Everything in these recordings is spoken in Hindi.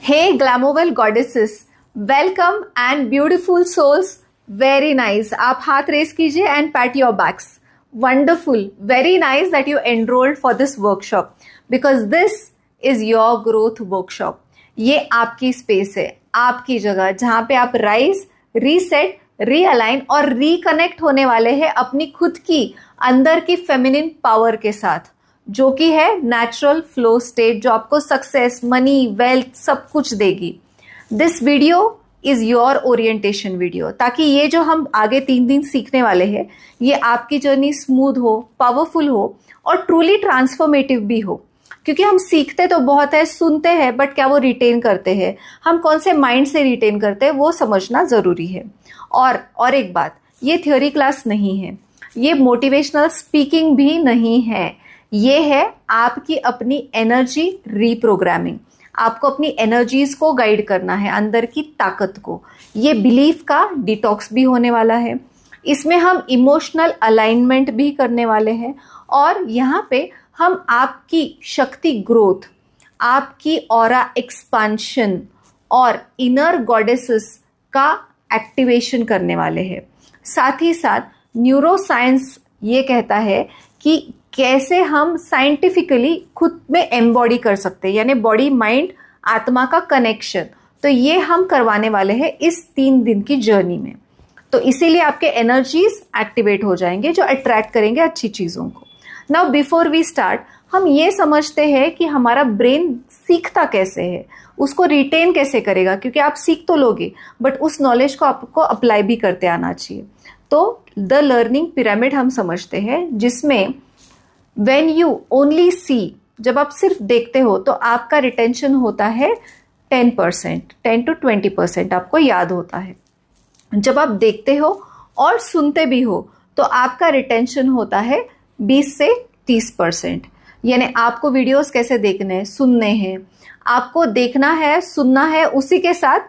Hey Glamourwell goddesses, welcome and beautiful souls. Very nice. आप हाथ रेस कीजिए and pat your backs. Wonderful. Very nice that you enrolled for this workshop because this is your growth workshop. ये आपकी स्पेस है, आपकी जगह जहां पे आप राइज, रीसेट, रीअलाइन और रिकनेक्ट होने वाले हैं अपनी खुद की अंदर की फेमिनिन पावर के साथ, जो कि है नेचुरल फ्लो स्टेट, जो आपको सक्सेस, मनी, वेल्थ सब कुछ देगी. This video is your orientation video, ताकि ये जो हम आगे 3 दिन सीखने वाले हैं ये आपकी जर्नी स्मूथ हो, पावरफुल हो और ट्रूली ट्रांसफॉर्मेटिव भी हो. क्योंकि हम सीखते तो बहुत है, सुनते हैं, बट क्या वो रिटेन करते हैं, हम कौन से माइंड से रिटेन करते हैं वो समझना जरूरी है. और एक बात, ये थ्योरी क्लास नहीं है, ये मोटिवेशनल स्पीकिंग भी नहीं है, ये है आपकी अपनी एनर्जी रीप्रोग्रामिंग. आपको अपनी एनर्जीज को गाइड करना है, अंदर की ताकत को. ये बिलीफ का डिटॉक्स भी होने वाला है. इसमें हम इमोशनल अलाइनमेंट भी करने वाले हैं और यहाँ पे हम आपकी शक्ति ग्रोथ, आपकी ऑरा एक्सपांशन और इनर गॉडेसेस का एक्टिवेशन करने वाले हैं. साथ ही साथ न्यूरो साइंस ये कहता है कि कैसे हम साइंटिफिकली खुद में एम्बॉडी कर सकते हैं, यानी बॉडी माइंड आत्मा का कनेक्शन. तो ये हम करवाने वाले हैं इस 3 दिन की जर्नी में. तो इसीलिए आपके एनर्जीज एक्टिवेट हो जाएंगे जो अट्रैक्ट करेंगे अच्छी चीजों को. नाउ बिफोर वी स्टार्ट, हम ये समझते हैं कि हमारा ब्रेन सीखता कैसे है, उसको रिटेन कैसे करेगा, क्योंकि आप सीख तो लोगे बट उस नॉलेज को आपको अप्लाई भी करते आना चाहिए. तो द लर्निंग पिरामिड हम समझते हैं, जिसमें When you only see, जब आप सिर्फ देखते हो तो आपका रिटेंशन होता है 10%, 10 to 20% आपको याद होता है. जब आप देखते हो और सुनते भी हो तो आपका रिटेंशन होता है 20 से 30%. यानी आपको वीडियोस कैसे देखने हैं, सुनने हैं, आपको देखना है, सुनना है, उसी के साथ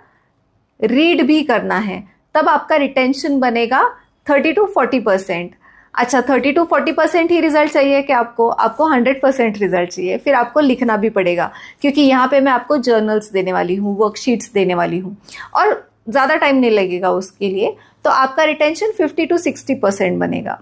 रीड भी करना है, तब आपका रिटेंशन बनेगा 30 to 40%. अच्छा, 30 to 40% ही रिजल्ट चाहिए कि आपको 100% रिजल्ट चाहिए? फिर आपको लिखना भी पड़ेगा, क्योंकि यहाँ पे मैं आपको जर्नल्स देने वाली हूँ, वर्कशीट्स देने वाली हूँ और ज़्यादा टाइम नहीं लगेगा उसके लिए. तो आपका रिटेंशन 50 to 60% बनेगा.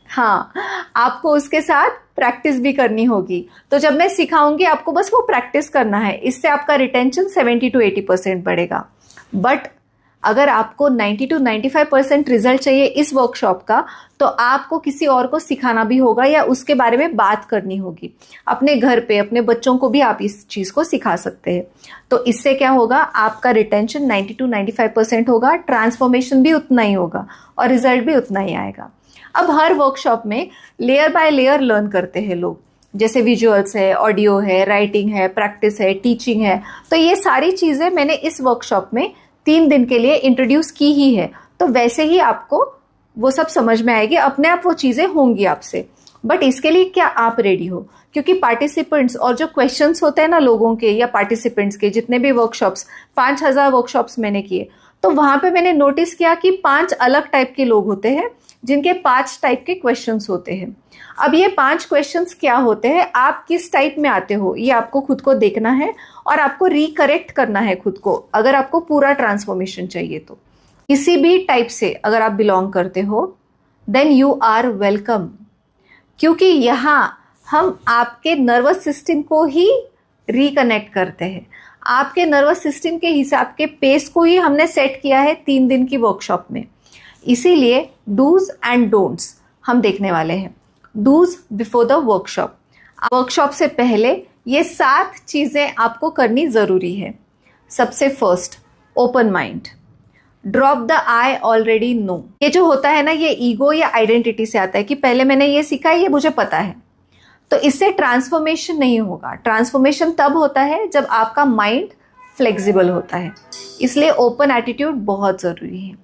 हाँ, आपको उसके साथ प्रैक्टिस भी करनी होगी. तो जब मैं सिखाऊंगी आपको बस वो प्रैक्टिस करना है, इससे आपका रिटेंशन 70 to 80% बढ़ेगा. बट अगर आपको 90 to 95% रिजल्ट चाहिए इस वर्कशॉप का, तो आपको किसी और को सिखाना भी होगा या उसके बारे में बात करनी होगी. अपने घर पे अपने बच्चों को भी आप इस चीज को सिखा सकते हैं. तो इससे क्या होगा, आपका रिटेंशन 90 to 95% होगा, ट्रांसफॉर्मेशन भी उतना ही होगा और रिजल्ट भी उतना ही आएगा. अब हर वर्कशॉप में लेयर बाय लेयर लर्न करते हैं लोग, जैसे विजुअल्स है, ऑडियो है, राइटिंग है, प्रैक्टिस है, टीचिंग है. तो ये सारी चीजें मैंने इस वर्कशॉप में 3 दिन के लिए इंट्रोड्यूस की ही है. तो वैसे ही आपको वो सब समझ में आएगी, अपने आप वो चीजें होंगी आपसे. बट इसके लिए क्या आप रेडी हो? क्योंकि पार्टिसिपेंट्स और जो क्वेश्चंस होते हैं ना लोगों के या पार्टिसिपेंट्स के, जितने भी वर्कशॉप्स, 5000 वर्कशॉप्स मैंने किए, तो वहां पे मैंने नोटिस किया कि 5 अलग टाइप के लोग होते हैं जिनके 5 टाइप के क्वेश्चंस होते हैं. अब ये 5 क्वेश्चंस क्या होते हैं, आप किस टाइप में आते हो, ये आपको खुद को देखना है और आपको रिकरेक्ट करना है खुद को, अगर आपको पूरा ट्रांसफॉर्मेशन चाहिए तो. किसी भी टाइप से अगर आप बिलोंग करते हो देन यू आर वेलकम, क्योंकि यहाँ हम आपके नर्वस सिस्टम को ही रिकनेक्ट करते हैं. आपके नर्वस सिस्टम के हिसाब के पेस को ही हमने सेट किया है 3 दिन की वर्कशॉप में. इसीलिए डूज एंड डोंट्स हम देखने वाले हैं. Do's before the workshop. Workshop से पहले ये 7 चीजें आपको करनी जरूरी है. सबसे first, open mind. Drop the I already know. ये जो होता है ना, ये ईगो या आइडेंटिटी से आता है कि पहले मैंने ये सीखा है, ये मुझे पता है. तो इससे ट्रांसफॉर्मेशन नहीं होगा. ट्रांसफॉर्मेशन तब होता है जब आपका माइंड फ्लेक्सिबल होता है. इसलिए ओपन एटीट्यूड बहुत जरूरी है.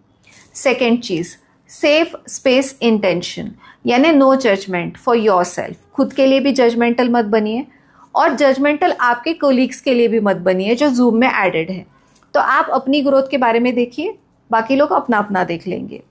सेकेंड चीज, सेफ स्पेस इंटेंशन, यानी no judgement for yourself. खुद के लिए भी जजमेंटल मत बनिए और जजमेंटल आपके कोलीग्स के लिए भी मत बनिए जो जूम में एडेड है. तो आप अपनी ग्रोथ के बारे में देखिए, बाकी लोग अपना अपना देख लेंगे.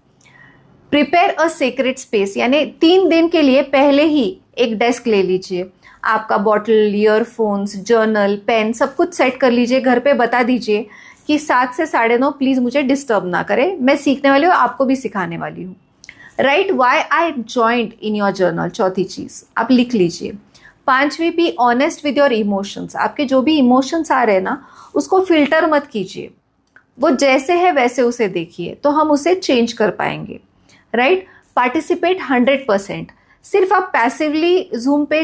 प्रिपेयर अ सीक्रेट स्पेस, यानी 3 दिन के लिए पहले ही एक डेस्क ले लीजिए. आपका बॉटल, ईयरफोन्स, जर्नल, पेन सब कुछ सेट कर लीजिए। घर पे बता दीजिए कि 7 से 9:30 प्लीज़ मुझे डिस्टर्ब ना करें, मैं सीखने वाली हूँ, आपको भी सिखाने वाली हूँ। Right, why I joint in your journal, चौथी चीज़ आप लिख लीजिए। 5वीं, be honest with your emotions. आपके जो भी इमोशंस आ रहे हैं ना, उसको फिल्टर मत कीजिए, वो जैसे है वैसे उसे देखिए, तो हम उसे चेंज कर पाएंगे। Right, participate 100%। सिर्फ आप पैसिवली जूम पे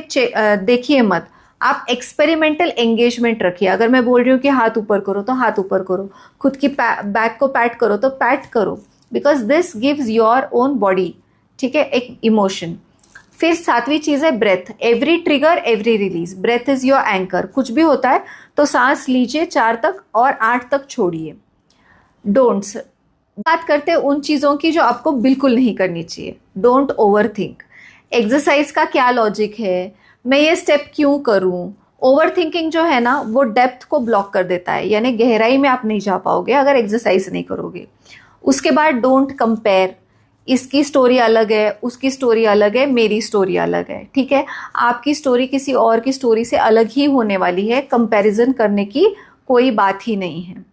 देखिए मत, आप एक्सपेरिमेंटल एंगेजमेंट रखिए। अगर मैं बोल रही हूँ कि हाथ ऊपर करो तो हाथ ऊपर करो, खुद की बैक को पैट करो तो पैट करो, because this gives your own body, ठीक है, एक इमोशन। फिर 7वीं चीज़ है breath. Every trigger every release, breath is your anchor. कुछ भी होता है तो सांस लीजिए 4 तक और 8 तक छोड़िए। डोंट्स, बात करते हैं उन चीज़ों की जो आपको बिल्कुल नहीं करनी चाहिए। Don't over think. एक्सरसाइज का क्या लॉजिक है, मैं ये स्टेप क्यों करूं? ओवर थिंकिंग जो है ना, वो डेप्थ को ब्लॉक कर देता है, यानी गहराई में आप नहीं जा पाओगे अगर एक्सरसाइज नहीं करोगे। उसके बाद डोंट कंपेयर। इसकी स्टोरी अलग है, उसकी स्टोरी अलग है, मेरी स्टोरी अलग है, ठीक है। आपकी स्टोरी किसी और की स्टोरी से अलग ही होने वाली है, कंपैरिजन करने की कोई बात ही नहीं है।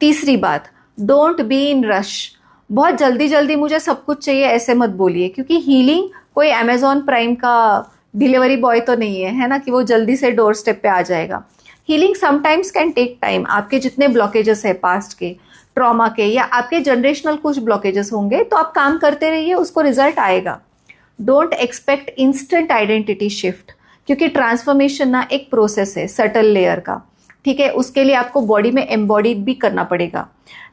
तीसरी बात, डोंट बी इन रश। बहुत जल्दी जल्दी मुझे सब कुछ चाहिए ऐसे मत बोलिए, क्योंकि हीलिंग कोई अमेजॉन प्राइम का डिलीवरी बॉय तो नहीं है ना, कि वो जल्दी से डोर स्टेप पे आ जाएगा। Healing sometimes can take time. आपके जितने ब्लॉकेजेस है पास्ट के, ट्रॉमा के, या आपके जनरेशनल कुछ ब्लॉकेजेस होंगे, तो आप काम करते रहिए, उसको रिजल्ट आएगा। Don't expect instant identity shift, क्योंकि ट्रांसफॉर्मेशन ना एक प्रोसेस है सटल लेयर का, ठीक है। उसके लिए आपको बॉडी में एम्बॉडीड भी करना पड़ेगा।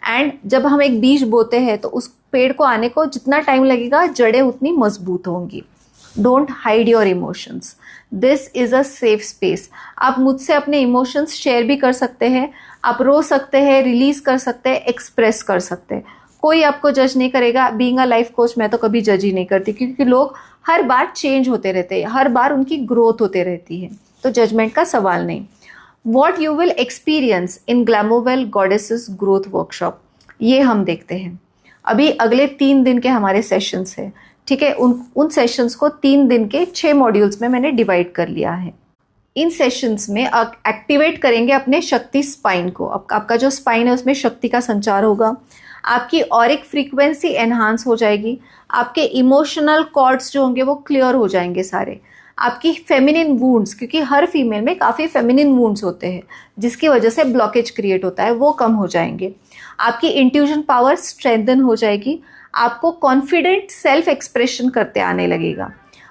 एंड जब हम एक बीज बोते हैं तो उस पेड़ को आने को जितना टाइम लगेगा, जड़ें उतनी मजबूत होंगी। Don't hide your emotions, this is a safe space. आप मुझसे अपने इमोशंस शेयर भी कर सकते हैं, आप रो सकते हैं, रिलीज कर सकते हैं, एक्सप्रेस कर सकते हैं, कोई आपको जज नहीं करेगा। बीइंग अ लाइफ कोच मैं तो कभी जज ही नहीं करती, क्योंकि लोग हर बार चेंज होते रहते हैं, हर बार उनकी ग्रोथ होते रहती है, तो जजमेंट का सवाल नहीं। What you will experience in Glamowell goddesses growth workshop, ये हम देखते हैं। अभी अगले 3 दिन के हमारे सेशंस हैं, ठीक है। उन सेशंस को 3 दिन के 6 मॉड्यूल्स में मैंने डिवाइड कर लिया है। इन सेशंस में एक्टिवेट करेंगे अपने शक्ति स्पाइन को। आपका जो स्पाइन है उसमें शक्ति का संचार होगा, आपकी ऑरिक फ्रीक्वेंसी एनहांस हो जाएगी, आपके इमोशनल कॉर्ड्स जो होंगे वो क्लियर हो जाएंगे सारे। आपकी फेमिनिन वुंड्स, क्योंकि हर फीमेल में काफ़ी फेमिनिन वुंड्स होते हैं जिसकी वजह से ब्लॉकेज क्रिएट होता है, वो कम हो जाएंगे। आपकी इंट्यूजन पावर स्ट्रेंथन हो जाएगी, आपको कॉन्फिडेंट सेल्फ एक्सप्रेशन करते आने लगेगा।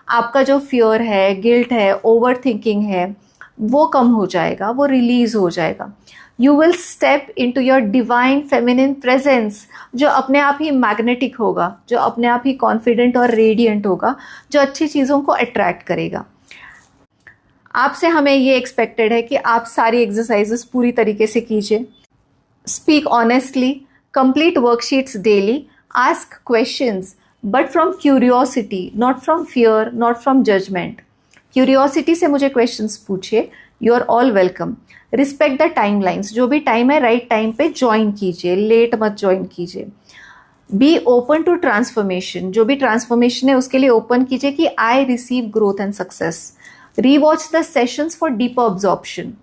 आपका जो फियर है, गिल्ट है, ओवर थिंकिंग है, वो कम हो जाएगा, वो रिलीज हो जाएगा। You will step into your divine feminine presence, जो अपने आप ही मैग्नेटिक होगा, जो अपने आप ही कॉन्फिडेंट और रेडियंट होगा, जो अच्छी चीज़ों को अट्रैक्ट करेगा। आपसे हमें ये एक्सपेक्टेड है कि आप सारी एक्सरसाइजेस पूरी तरीके से कीजिए, speak honestly, complete worksheets daily, ask questions, but from curiosity, not from fear, not from judgment. Curiosity से मुझे questions पूछिए, you are all welcome. Respect the timelines, जो भी टाइम है राइट टाइम पे ज्वाइन कीजिए, लेट मत ज्वाइन कीजिए। Be open to transformation, जो भी ट्रांसफॉर्मेशन है उसके लिए ओपन कीजिए कि I receive growth and success. Rewatch the sessions for deeper absorption.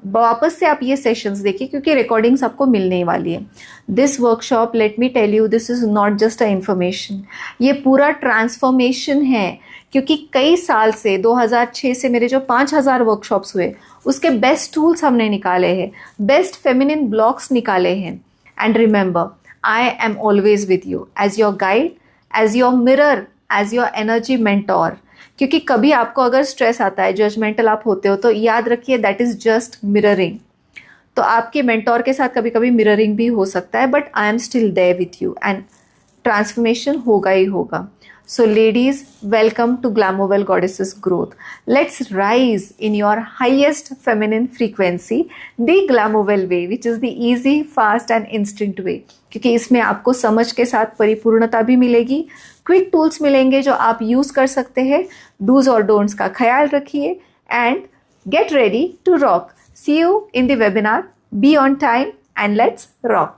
वापस से आप ये सेशंस देखिए, क्योंकि रिकॉर्डिंग्स आपको मिलने ही वाली है। This workshop, let me tell you, this is not just a information, ये पूरा ट्रांसफॉर्मेशन है। क्योंकि कई साल से 2006 से मेरे जो 5000 वर्कशॉप्स हुए, उसके बेस्ट टूल्स हमने निकाले हैं, बेस्ट फेमिनिन ब्लॉक्स निकाले हैं। And remember, I am always with you as your guide, as your mirror, as your energy mentor. क्योंकि कभी आपको अगर स्ट्रेस आता है, जजमेंटल आप होते हो, तो याद रखिए दैट इज जस्ट मिररिंग। तो आपके मेंटोर के साथ कभी कभी मिररिंग भी हो सकता है, but I am still there with you and transformation होगा ही होगा। So ladies, welcome to Glamovel Goddesses Growth. Let's rise in your highest feminine frequency, the Glamovel way, which is the easy, fast and instant way. क्योंकि इसमें आपको समझ के साथ परिपूर्णता भी मिलेगी, क्विक टूल्स मिलेंगे जो आप यूज कर सकते हैं। डूज और डोंट्स का ख्याल रखिए and get ready to rock. See you in the webinar. Be on time and let's rock.